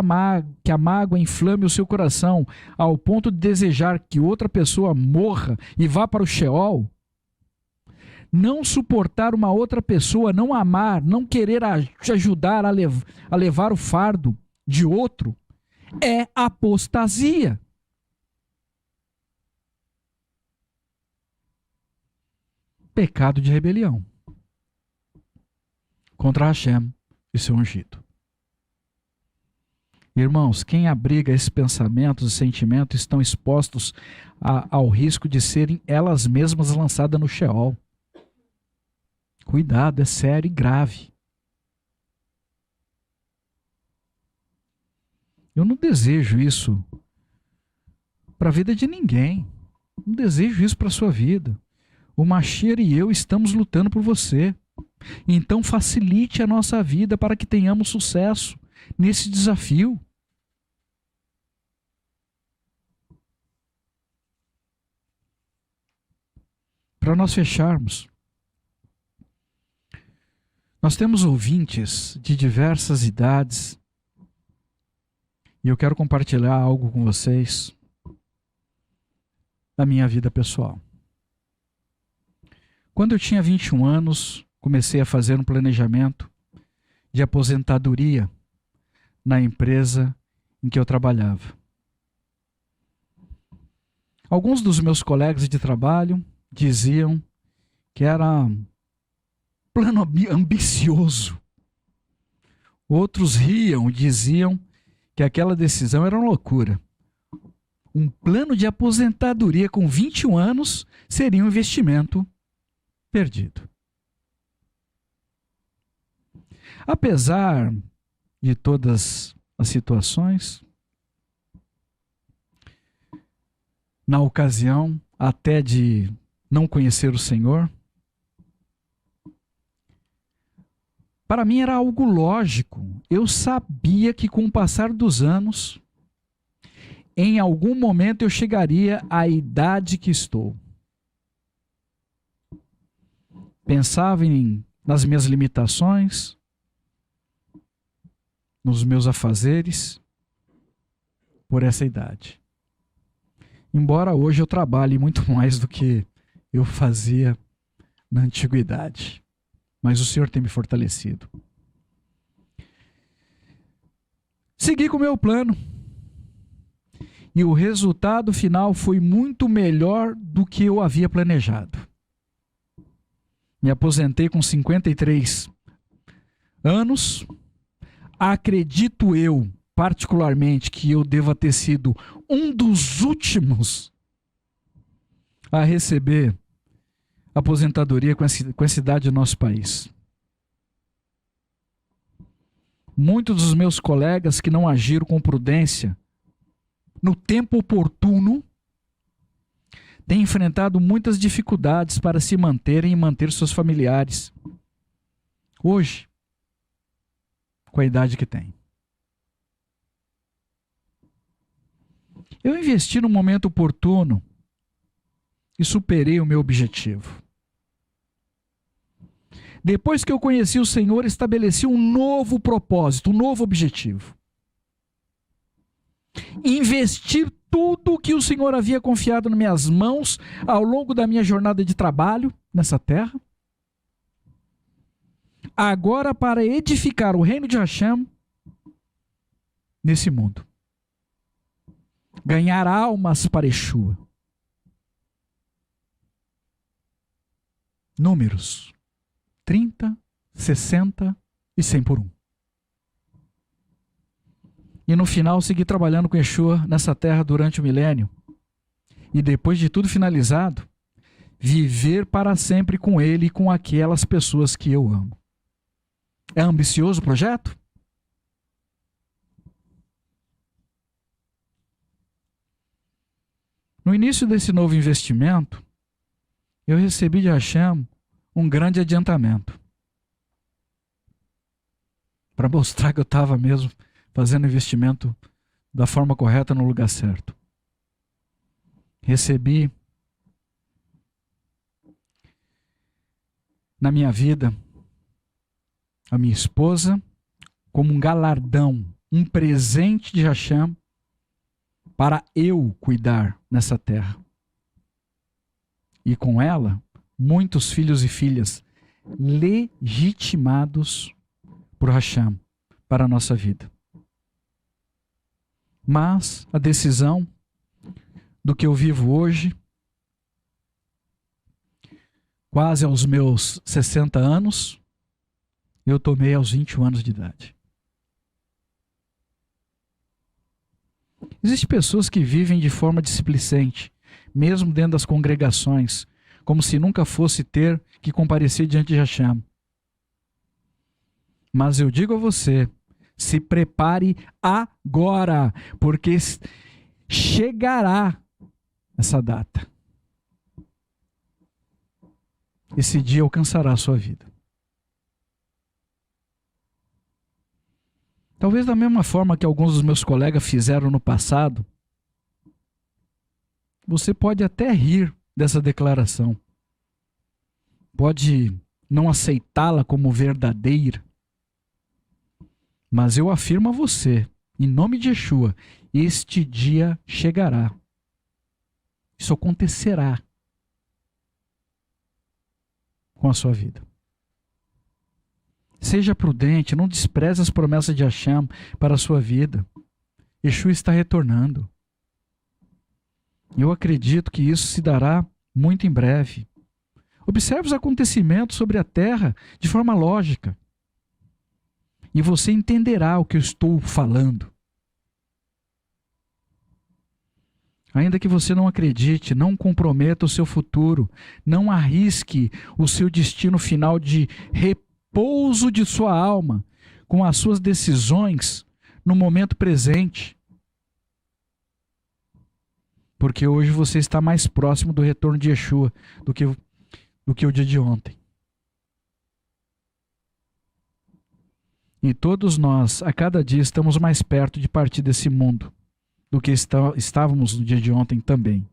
que a mágoa inflame o seu coração ao ponto de desejar que outra pessoa morra e vá para o Sheol, não suportar uma outra pessoa, não amar, não querer te ajudar a levar o fardo de outro, é apostasia. Pecado de rebelião contra Hashem e seu ungido. Irmãos, quem abriga esses pensamentos e sentimentos estão expostos ao risco de serem elas mesmas lançadas no Sheol. Cuidado, é sério e grave. Eu não desejo isso para a vida de ninguém. Não desejo isso para a sua vida. O Mashiach e eu estamos lutando por você. Então facilite a nossa vida para que tenhamos sucesso nesse desafio. Para nós fecharmos, nós temos ouvintes de diversas idades e eu quero compartilhar algo com vocês da minha vida pessoal. Quando eu tinha 21 anos, comecei a fazer um planejamento de aposentadoria na empresa em que eu trabalhava. Alguns dos meus colegas de trabalho diziam que era um plano ambicioso. Outros riam e diziam que aquela decisão era uma loucura. Um plano de aposentadoria com 21 anos seria um investimento perdido. Apesar de todas as situações, na ocasião até de não conhecer o Senhor, para mim era algo lógico. Eu sabia que com o passar dos anos, em algum momento eu chegaria à idade que estou. Pensava nas minhas limitações, nos meus afazeres, por essa idade. Embora hoje eu trabalhe muito mais do que eu fazia na antiguidade. Mas o Senhor tem me fortalecido. Segui com o meu plano. E o resultado final foi muito melhor do que eu havia planejado. Me aposentei com 53 anos. Acredito eu, particularmente, que eu deva ter sido um dos últimos a receber aposentadoria com essa idade do nosso país. Muitos dos meus colegas que não agiram com prudência no tempo oportuno têm enfrentado muitas dificuldades para se manterem e manter seus familiares. Hoje, com a idade que tem. Eu investi no momento oportuno e superei o meu objetivo. Depois que eu conheci o Senhor, estabeleci um novo propósito, um novo objetivo. Investir tudo o que o Senhor havia confiado nas minhas mãos ao longo da minha jornada de trabalho nessa terra. Agora para edificar o reino de Hashem nesse mundo. Ganhar almas para Yeshua. Números 30, 60 e 100 por 1. E no final seguir trabalhando com Yeshua nessa terra durante o milênio. E depois de tudo finalizado, viver para sempre com Ele e com aquelas pessoas que eu amo. É ambicioso o projeto? No início desse novo investimento, eu recebi de Hashem um grande adiantamento. Para mostrar que eu estava mesmo fazendo investimento da forma correta no lugar certo. Recebi na minha vida a minha esposa como um galardão, um presente de Hashem para eu cuidar nessa terra. E com ela, muitos filhos e filhas legitimados por Hashem para a nossa vida. Mas a decisão do que eu vivo hoje, quase aos meus 60 anos, eu tomei aos 21 anos de idade. Existem pessoas que vivem de forma displicente, mesmo dentro das congregações, como se nunca fosse ter que comparecer diante de Hashem. Mas eu digo a você, se prepare agora, porque chegará essa data. Esse dia alcançará a sua vida. Talvez da mesma forma que alguns dos meus colegas fizeram no passado, você pode até rir dessa declaração. Pode não aceitá-la como verdadeira. Mas eu afirmo a você, em nome de Yeshua, este dia chegará. Isso acontecerá com a sua vida. Seja prudente, não despreze as promessas de Hashem para a sua vida. Yeshua está retornando. Eu acredito que isso se dará muito em breve. Observe os acontecimentos sobre a terra de forma lógica. E você entenderá o que eu estou falando. Ainda que você não acredite, não comprometa o seu futuro, não arrisque o seu destino final de repouso de sua alma com as suas decisões no momento presente. Porque hoje você está mais próximo do retorno de Yeshua do que o dia de ontem. E todos nós, a cada dia, estamos mais perto de partir desse mundo do que estávamos no dia de ontem também.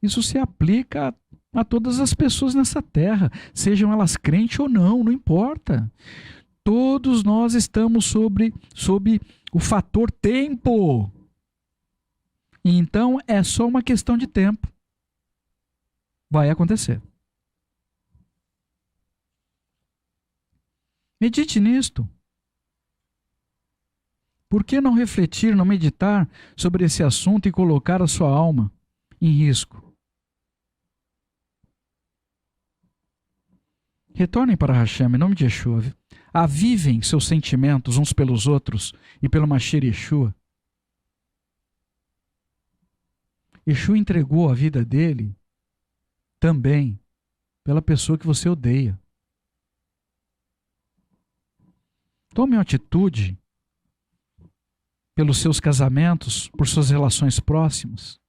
Isso se aplica a todas as pessoas nessa terra, sejam elas crentes ou não, não importa. Todos nós estamos sob o fator tempo. E então é só uma questão de tempo. Vai acontecer. Medite nisto. Por que não refletir, não meditar sobre esse assunto e colocar a sua alma em risco? Retornem para Hashem, em nome de Yeshua. Avivem seus sentimentos uns pelos outros e pelo Mashiach Yeshua. Yeshua entregou a vida dele também pela pessoa que você odeia. Tome uma atitude pelos seus casamentos, por suas relações próximas.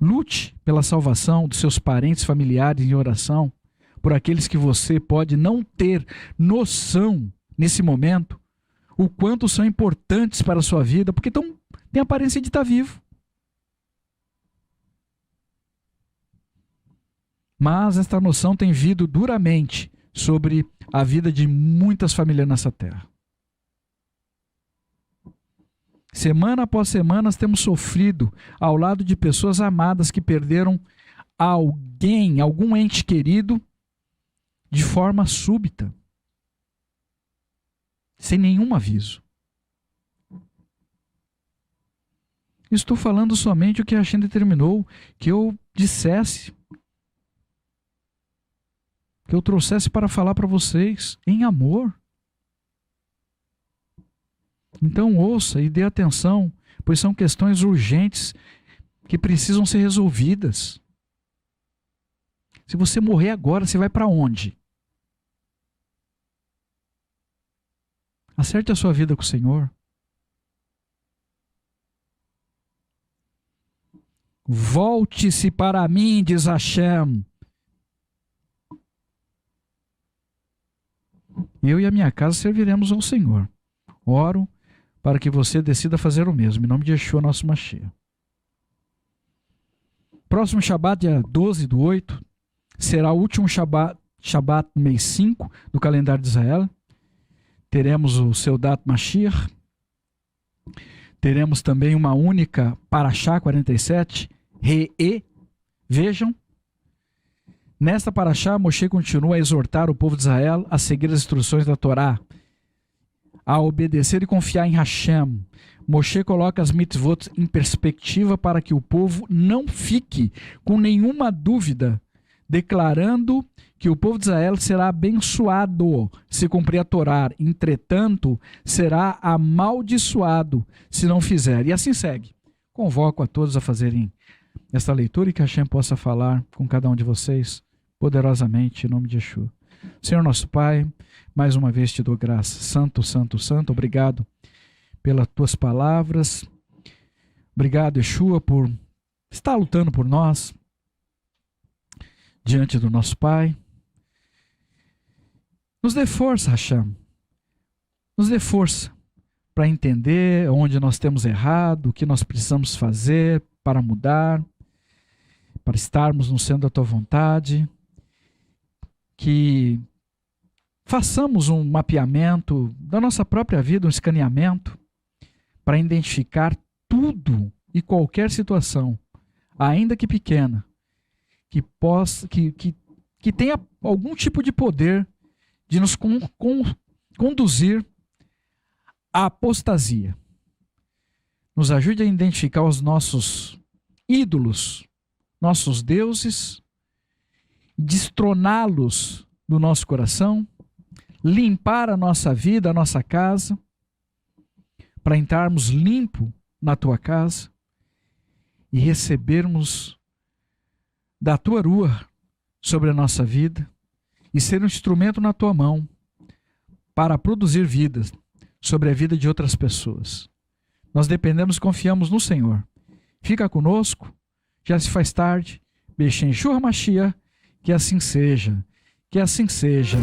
Lute pela salvação dos seus parentes, familiares em oração, por aqueles que você pode não ter noção nesse momento, o quanto são importantes para a sua vida, porque tem aparência de estar vivo. Mas esta noção tem vindo duramente sobre a vida de muitas famílias nessa terra. Semana após semana nós temos sofrido ao lado de pessoas amadas que perderam alguém, algum ente querido, de forma súbita, sem nenhum aviso. Estou falando somente o que a Hashem determinou que eu dissesse, que eu trouxesse para falar para vocês, em amor. Então ouça e dê atenção, pois são questões urgentes que precisam ser resolvidas. Se você morrer agora, você vai para onde? Acerte a sua vida com o Senhor. Volte-se para mim, diz Hashem. Eu e a minha casa serviremos ao Senhor. Oro para que você decida fazer o mesmo, em nome de Yeshua, nosso Mashiach. Próximo Shabat, dia 12/8, será o último Shabat do mês 5 do calendário de Israel. Teremos o Seudat Mashiach. Teremos também uma única Parashá 47, Re-E. Vejam. Nesta Parashá, Moshe continua a exortar o povo de Israel a seguir as instruções da Torá, a obedecer e confiar em Hashem. Moshe coloca as mitzvot em perspectiva para que o povo não fique com nenhuma dúvida, declarando que o povo de Israel será abençoado se cumprir a Torá, entretanto, será amaldiçoado se não fizer. E assim segue. Convoco a todos a fazerem esta leitura e que Hashem possa falar com cada um de vocês poderosamente, em nome de Yeshua. Senhor nosso Pai, mais uma vez te dou graça. Santo, santo, santo, obrigado pelas tuas palavras. Obrigado, Yeshua, por estar lutando por nós diante do nosso Pai. Nos dê força, Hashem. Nos dê força para entender onde nós temos errado, o que nós precisamos fazer para mudar, para estarmos no centro da tua vontade. Que façamos um mapeamento da nossa própria vida, um escaneamento, para identificar tudo e qualquer situação, ainda que pequena, que que tenha algum tipo de poder de nos conduzir à apostasia. Nos ajude a identificar os nossos ídolos, nossos deuses, destroná-los do nosso coração, limpar a nossa vida, a nossa casa, para entrarmos limpo na tua casa e recebermos da tua rua sobre a nossa vida e ser um instrumento na tua mão para produzir vidas sobre a vida de outras pessoas. Nós dependemos e confiamos no Senhor. Fica conosco, já se faz tarde, Bechem Shur Mashiach, que assim seja, que assim seja.